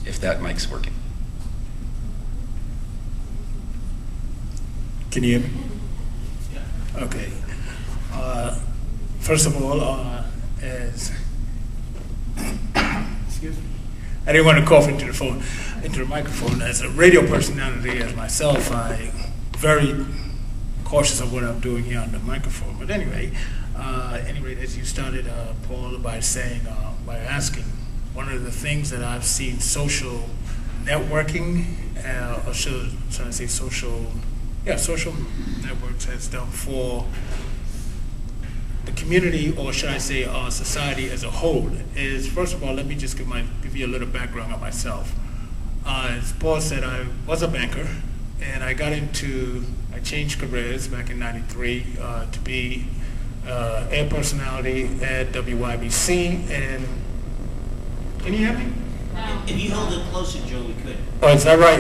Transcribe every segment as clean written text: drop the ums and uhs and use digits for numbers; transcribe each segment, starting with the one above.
if that mic's working. Can you hear me? Yeah. Okay. First of all, as excuse me, I didn't want to cough into the microphone. As a radio personality, as myself, I'm very cautious of what I'm doing here on the microphone. But anyway, as you started, Paul, by asking, one of the things that I've seen social networking, or should I say social networks has done for the community, or should I say our society as a whole, is, first of all, let me just give you a little background on myself. As Paul said, I was a banker, and I changed careers back in '93 to be air personality at WYBC, and can you hear me? If you hold it closer, Joe, we could. Oh, is that right?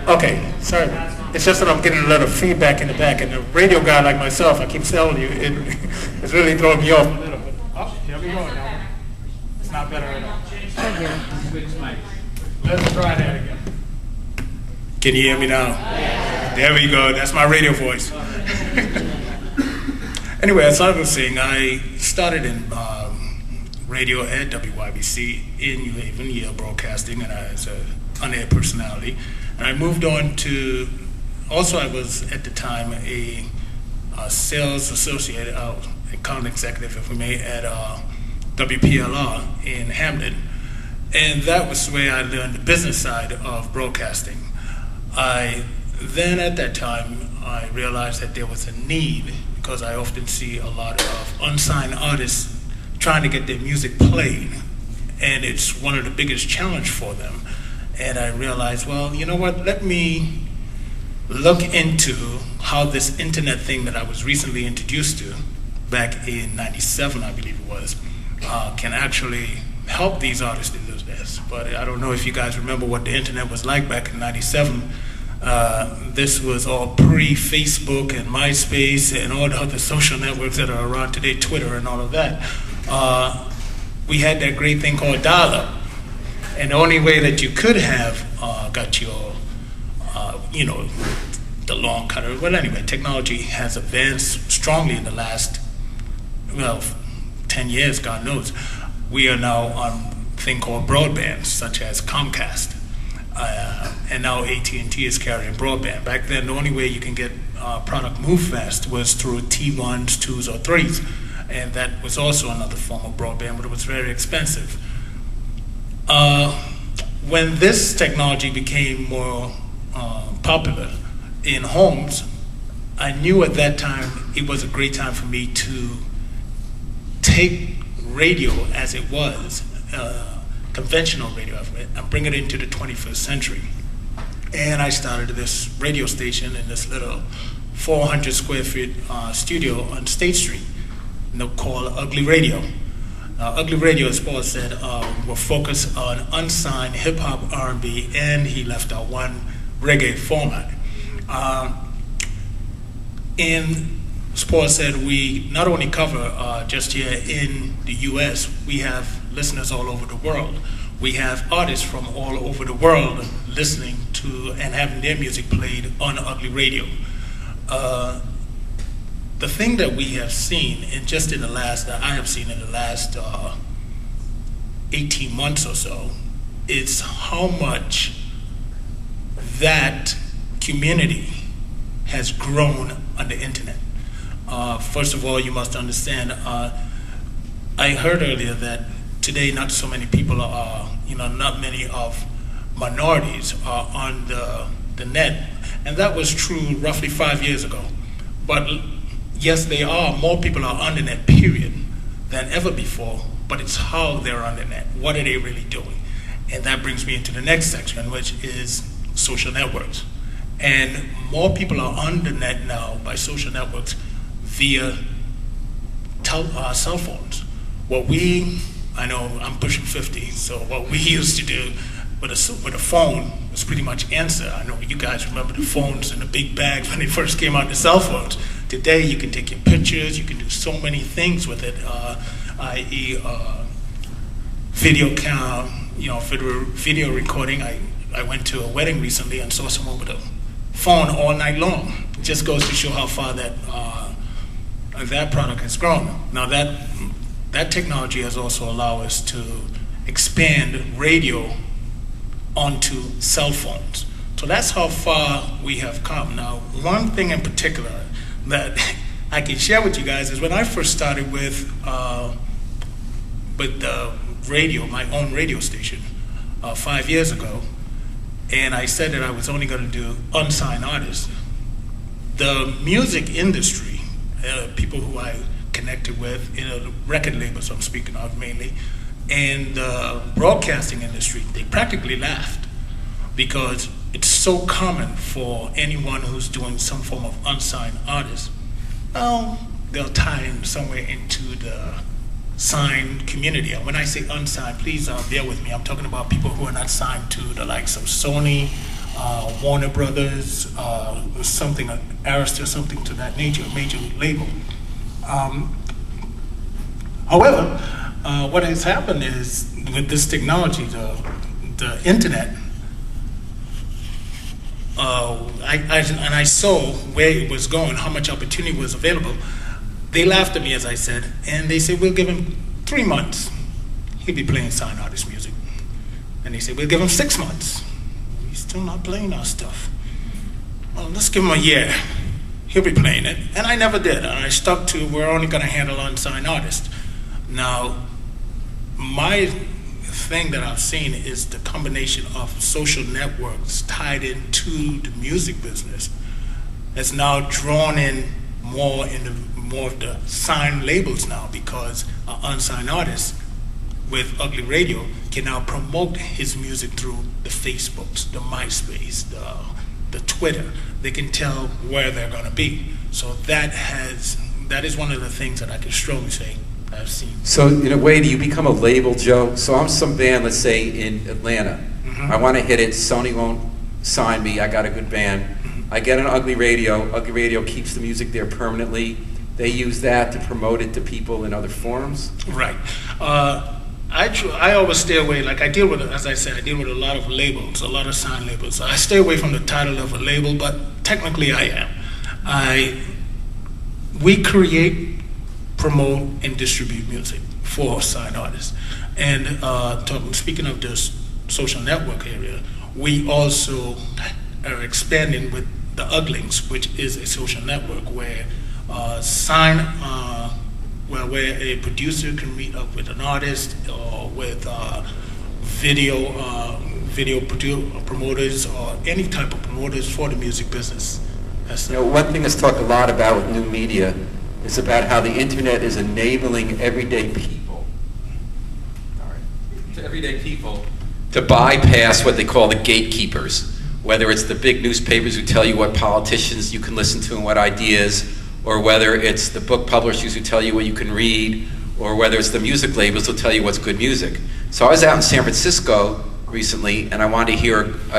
Okay, sorry. It's just that I'm getting a lot of feedback in the back, and a radio guy like myself, I keep telling you, it's really throwing me off a little bit. Oh, here we go now. It's not better at all. Let's try that again. Can you hear me now? There we go. That's my radio voice. Anyway, as I was saying, I started in radio at WYBC in New Haven, Yale Broadcasting, and as an on-air personality. And I moved on to, also I was at the time a sales associate, account executive, if we may, at WPLR in Hamden. And that was where I learned the business side of broadcasting. Then at that time, I realized that there was a need, because I often see a lot of unsigned artists trying to get their music played, and it's one of the biggest challenge for them. And I realized, well, you know what, let me look into how this internet thing that I was recently introduced to back in '97, I believe it was, can actually help these artists to do this. But I don't know if you guys remember what the internet was like back in '97. This was all pre-Facebook and MySpace and all the other social networks that are around today, Twitter and all of that. We had that great thing called dial-up. And the only way that you could have got your, the long cutter. Well, anyway, technology has advanced strongly in the last, 10 years, God knows. We are now on a thing called broadband, such as Comcast. And now AT&T is carrying broadband. Back then, the only way you can get product move fast was through T1s, 2s, or 3s. And that was also another form of broadband, but it was very expensive. When this technology became more popular in homes, I knew at that time it was a great time for me to take radio as it was, conventional radio, and bring it into the 21st century. And I started this radio station in this little 400 square feet studio on State Street, called Ugly Radio. Ugly Radio, as Paul said, will focus on unsigned hip-hop, R&B, and he left out one reggae format. And as Paul said, we not only cover just here in the U.S., we have listeners all over the world. We have artists from all over the world listening to and having their music played on Ugly Radio. The thing that we have seen, and just in the last, I have seen in the last 18 months or so, is how much that community has grown on the internet. First of all, you must understand, I heard earlier that today not so many people are, not many of minorities are on the net. And that was true roughly 5 years ago. But yes, they are. More people are on the net, period, than ever before. But it's how they're on the net. What are they really doing? And that brings me into the next section, which is social networks. And more people are on the net now by social networks via cell phones. I know I'm pushing 50, so what we used to do with a phone was pretty much answer. I know you guys remember the phones and the big bags when they first came out, the cell phones. Today you can take your pictures, you can do so many things with it, i.e. Video video recording. I went to a wedding recently and saw someone with a phone all night long. It just goes to show how far that product has grown. Now that technology has also allowed us to expand radio onto cell phones. So that's how far we have come. Now, one thing in particular that I can share with you guys is when I first started with the radio, my own radio station, 5 years ago, and I said that I was only going to do unsigned artists. The music industry, people who I connected with, the record labels I'm speaking of mainly, and the broadcasting industry, they practically laughed because it's so common for anyone who's doing some form of unsigned artist. Well, they'll tie in somewhere into the signed community. And when I say unsigned, please bear with me. I'm talking about people who are not signed to the likes of Sony, Warner Brothers, something, Arista, something to that nature, major label. However, what has happened is with this technology, the internet, I saw where it was going, how much opportunity was available. They laughed at me, as I said, and they said, we'll give him 3 months. He'll be playing signed artist music. And they said, we'll give him 6 months. He's still not playing our stuff. Well, let's give him a year. He'll be playing it. And I never did. And I stuck to, we're only going to handle unsigned artists. Now, my thing that I've seen is the combination of social networks tied into the music business has now drawn in more of the signed labels now, because an unsigned artist with Ugly Radio can now promote his music through the Facebooks, the MySpace, the Twitter. They can tell where they're going to be. So that is one of the things that I can strongly say I've seen. So in a way, do you become a label, Joe? So I'm some band, let's say in Atlanta. Mm-hmm. I want to hit it. Sony won't sign me. I got a good band. Mm-hmm. I get an Ugly Radio. Ugly Radio keeps the music there permanently. They use that to promote it to people in other forums. Right. I always stay away. Like I deal with, as I said, I deal with a lot of labels, a lot of signed labels. I stay away from the title of a label, but technically I am. We create, promote, and distribute music for signed artists. And speaking of this social network area, we also are expanding with the Uglings, which is a social network where where a producer can meet up with an artist or with video promoters or any type of promoters for the music business. One thing that's talked a lot about with new media is about how the internet is enabling everyday people, to bypass what they call the gatekeepers, whether it's the big newspapers who tell you what politicians you can listen to and what ideas, or whether it's the book publishers who tell you what you can read, or whether it's the music labels who tell you what's good music. So I was out in San Francisco recently, and I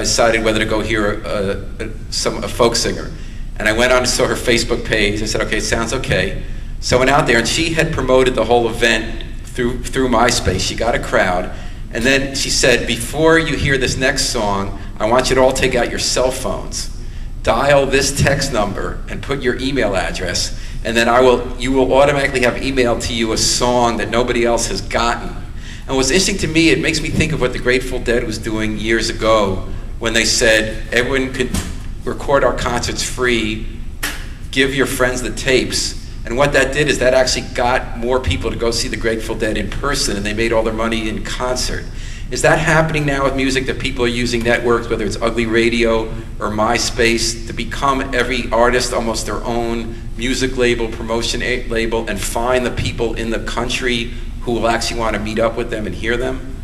decided whether to go hear a folk singer. And I went on and saw her Facebook page. I said, okay, sounds okay. So I went out there, and she had promoted the whole event through MySpace. She got a crowd. And then she said, before you hear this next song, I want you to all take out your cell phones. Dial this text number and put your email address, and then you will automatically have emailed to you a song that nobody else has gotten. And what's interesting to me, it makes me think of what the Grateful Dead was doing years ago when they said everyone could record our concerts free, give your friends the tapes. And what that did is that actually got more people to go see the Grateful Dead in person, and they made all their money in concert. Is that happening now with music, that people are using networks, whether it's Ugly Radio or MySpace, to become every artist almost their own music label, promotion label, and find the people in the country who will actually want to meet up with them and hear them?